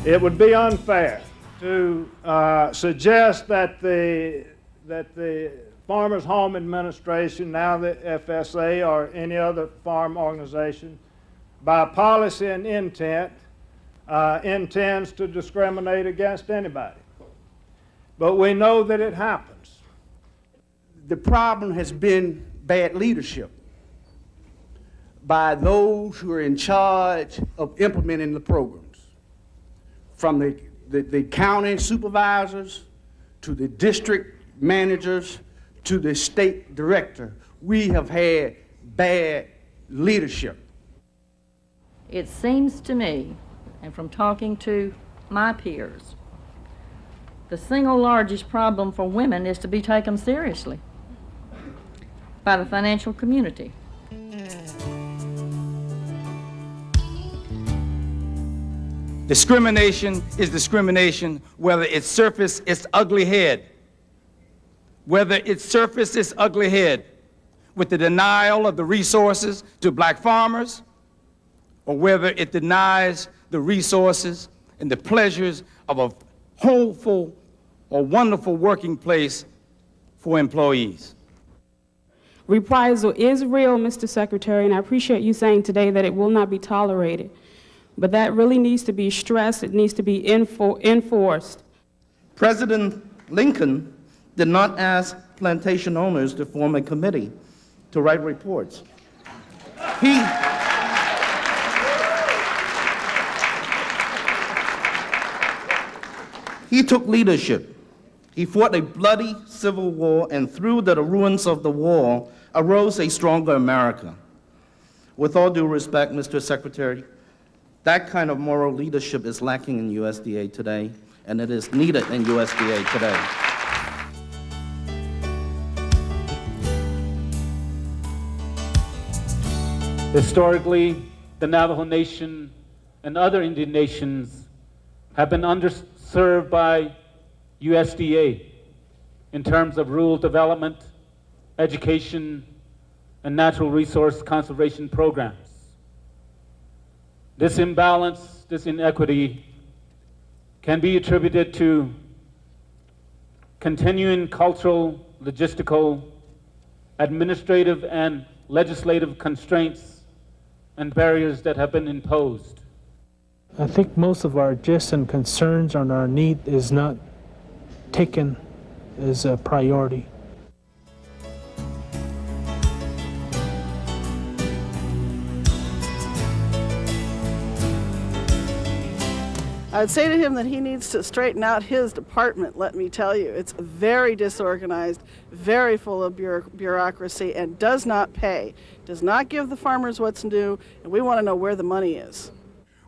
It would be unfair to suggest that the Farmers Home Administration, now the FSA or any other farm organization, by policy and intent, intends to discriminate against anybody. But we know that it happens. The problem has been bad leadership by those who are in charge of implementing the programs. From the county supervisors to the district managers to the state director, we have had bad leadership. It seems to me, and from talking to my peers, the single largest problem for women is to be taken seriously by the financial community. Discrimination is discrimination, whether it surfaces its ugly head. Whether it surfaces its ugly head with the denial of the resources to black farmers, or whether it denies the resources and the pleasures of a hopeful or wonderful working place for employees. Reprisal is real, Mr. Secretary, and I appreciate you saying today that it will not be tolerated. But that really needs to be stressed. It needs to be enforced. President Lincoln did not ask plantation owners to form a committee to write reports. He took leadership. He fought a bloody civil war, and through the ruins of the war arose a stronger America. With all due respect, Mr. Secretary, that kind of moral leadership is lacking in USDA today, and it is needed in USDA today. Historically, the Navajo Nation and other Indian nations have been underserved by USDA in terms of rural development, education, and natural resource conservation programs. This imbalance, this inequity, can be attributed to continuing cultural, logistical, administrative, and legislative constraints and barriers that have been imposed. I think most of our gist and concerns on our need is not taken as a priority. I would say to him that he needs to straighten out his department, let me tell you. It's very disorganized, very full of bureaucracy, and does not pay, does not give the farmers what's due, and we want to know where the money is.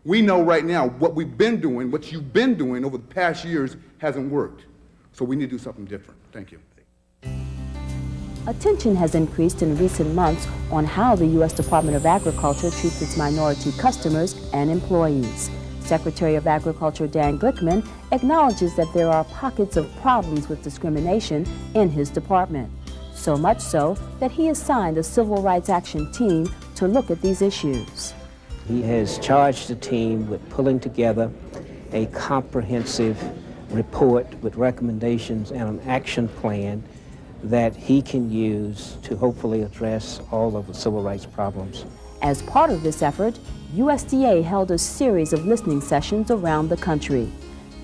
We know right now what we've been doing, what you've been doing over the past years hasn't worked. So we need to do something different. Thank you. Attention has increased in recent months on how the U.S. Department of Agriculture treats its minority customers and employees. Secretary of Agriculture Dan Glickman acknowledges that there are pockets of problems with discrimination in his department. So much so that he assigned a civil rights action team to look at these issues. He has charged the team with pulling together a comprehensive report with recommendations and an action plan that he can use to hopefully address all of the civil rights problems. As part of this effort, USDA held a series of listening sessions around the country.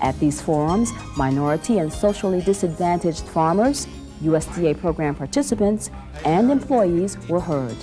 At these forums, minority and socially disadvantaged farmers, USDA program participants, and employees were heard.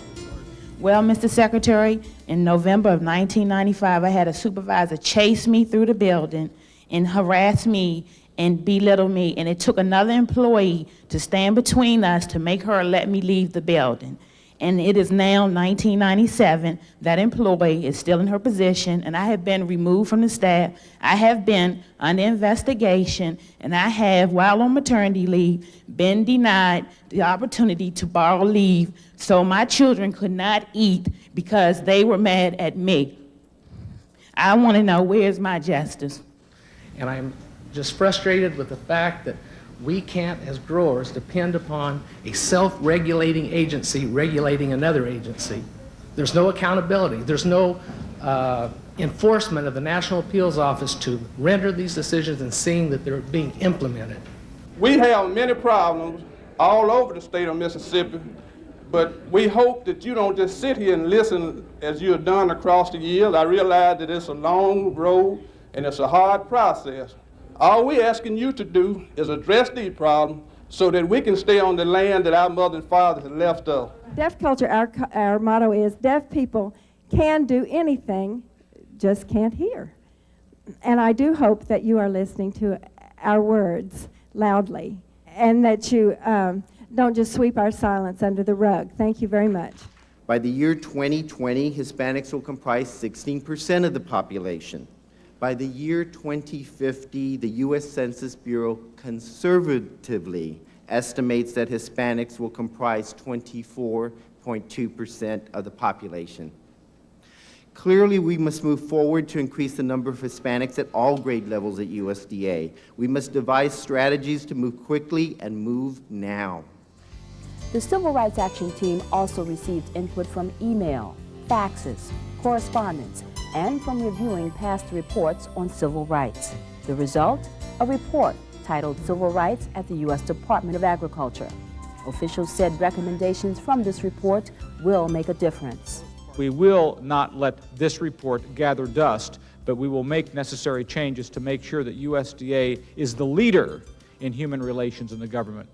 Well, Mr. Secretary, in November of 1995, I had a supervisor chase me through the building and harass me and belittle me, and it took another employee to stand between us to make her let me leave the building. and it is now 1997. That employee is still in her position, and I have been removed from the staff. I have been under investigation, and I have, while on maternity leave, been denied the opportunity to borrow leave so my children could not eat because they were mad at me. I want to know, where's my justice? And I'm just frustrated with the fact that we can't, as growers, depend upon a self-regulating agency regulating another agency. There's no accountability. There's no enforcement of the National Appeals Office to render these decisions and seeing that they're being implemented. We have many problems all over the state of Mississippi, but we hope that you don't just sit here and listen as you have done across the years. I realize that it's a long road and it's a hard process. All we're asking you to do is address these problems so that we can stay on the land that our mothers and fathers have left us. Deaf culture, our motto is deaf people can do anything, just can't hear. And I do hope that you are listening to our words loudly and that you don't just sweep our silence under the rug. Thank you very much. By the year 2020, Hispanics will comprise 16% of the population. By the year 2050, the U.S. Census Bureau conservatively estimates that Hispanics will comprise 24.2% of the population. Clearly, we must move forward to increase the number of Hispanics at all grade levels at USDA. We must devise strategies to move quickly and move now. The Civil Rights Action Team also received input from email, faxes, correspondence, and from reviewing past reports on civil rights. The result? A report titled Civil Rights at the U.S. Department of Agriculture. Officials said recommendations from this report will make a difference. We will not let this report gather dust, but we will make necessary changes to make sure that USDA is the leader in human relations in the government.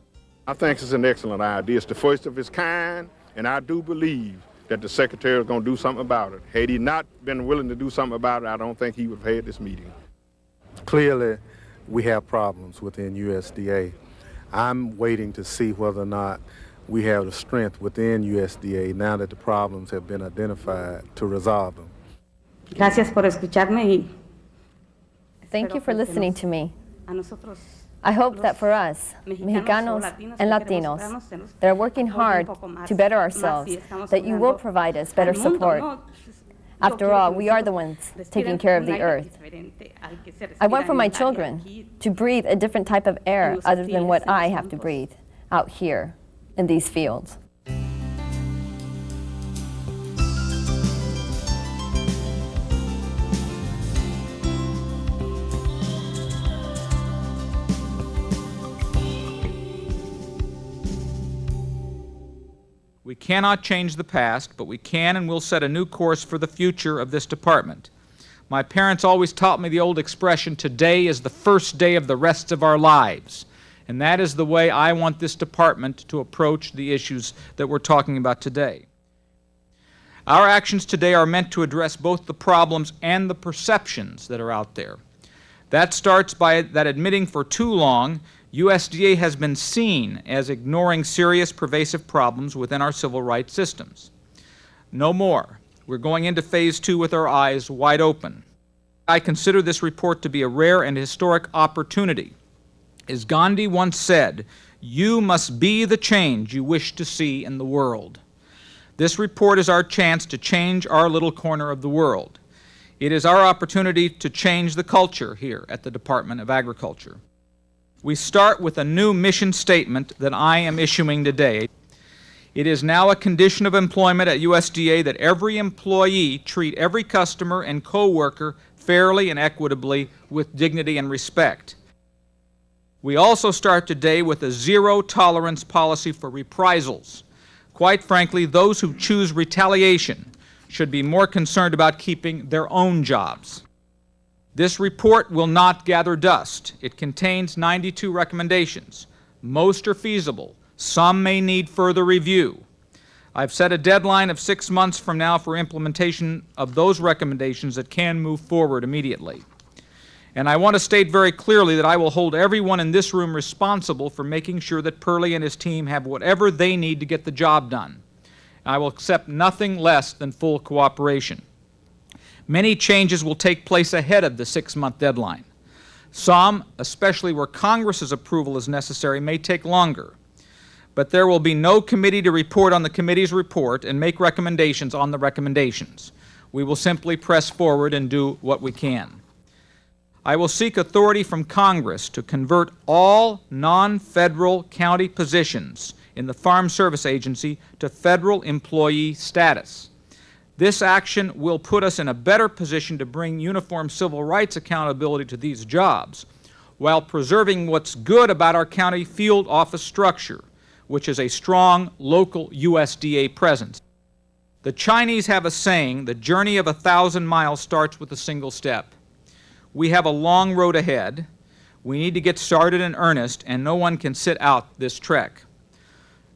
I think it's an excellent idea. It's the first of its kind, and I do believe that the Secretary is going to do something about it. Had he not been willing to do something about it, I don't think he would have had this meeting. Clearly, we have problems within USDA. I'm waiting to see whether or not we have the strength within USDA, now that the problems have been identified, to resolve them. Gracias por escucharme y thank you for listening to me. I hope that for us, Mexicanos and Latinos, that are working hard to better ourselves, that you will provide us better support. After all, we are the ones taking care of the earth. I want for my children to breathe a different type of air other than what I have to breathe out here in these fields. We cannot change the past, but we can and will set a new course for the future of this department. My parents always taught me the old expression, today is the first day of the rest of our lives. And that is the way I want this department to approach the issues that we're talking about today. Our actions today are meant to address both the problems and the perceptions that are out there. That starts by that admitting for too long USDA has been seen as ignoring serious, pervasive problems within our civil rights systems. No more. We're going into phase 2 with our eyes wide open. I consider this report to be a rare and historic opportunity. As Gandhi once said, you must be the change you wish to see in the world. This report is our chance to change our little corner of the world. It is our opportunity to change the culture here at the Department of Agriculture. We start with a new mission statement that I am issuing today. It is now a condition of employment at USDA that every employee treat every customer and co-worker fairly and equitably with dignity and respect. We also start today with a zero-tolerance policy for reprisals. Quite frankly, those who choose retaliation should be more concerned about keeping their own jobs. This report will not gather dust. It contains 92 recommendations. Most are feasible. Some may need further review. I've set a deadline of 6 months from now for implementation of those recommendations that can move forward immediately. And I want to state very clearly that I will hold everyone in this room responsible for making sure that Perley and his team have whatever they need to get the job done. I will accept nothing less than full cooperation. Many changes will take place ahead of the 6-month deadline. Some, especially where Congress's approval is necessary, may take longer. But there will be no committee to report on the committee's report and make recommendations on the recommendations. We will simply press forward and do what we can. I will seek authority from Congress to convert all non-federal county positions in the Farm Service Agency to federal employee status. This action will put us in a better position to bring uniform civil rights accountability to these jobs while preserving what's good about our county field office structure, which is a strong local USDA presence. The Chinese have a saying, the journey of 1,000 miles starts with a single step. We have a long road ahead. We need to get started in earnest, and no one can sit out this trek.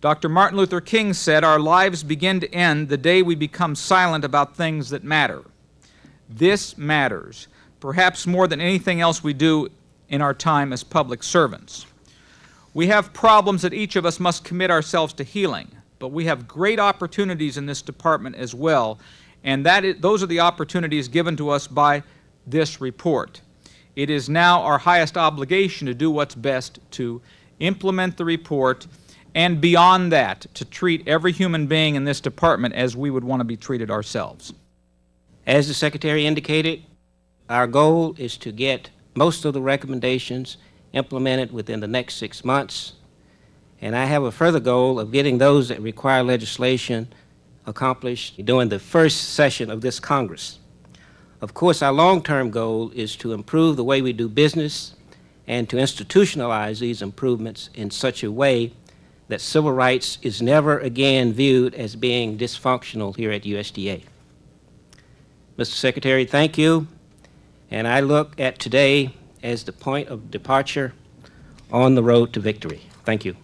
Dr. Martin Luther King said, "Our lives begin to end the day we become silent about things that matter." This matters, perhaps more than anything else we do in our time as public servants. We have problems that each of us must commit ourselves to healing, but we have great opportunities in this department as well, and those are the opportunities given to us by this report. It is now our highest obligation to do what's best to implement the report, and beyond that, to treat every human being in this department as we would want to be treated ourselves. As the Secretary indicated, our goal is to get most of the recommendations implemented within the next 6 months, and I have a further goal of getting those that require legislation accomplished during the first session of this Congress. Of course, our long-term goal is to improve the way we do business and to institutionalize these improvements in such a way that civil rights is never again viewed as being dysfunctional here at USDA. Mr. Secretary, thank you, and I look at today as the point of departure on the road to victory. Thank you.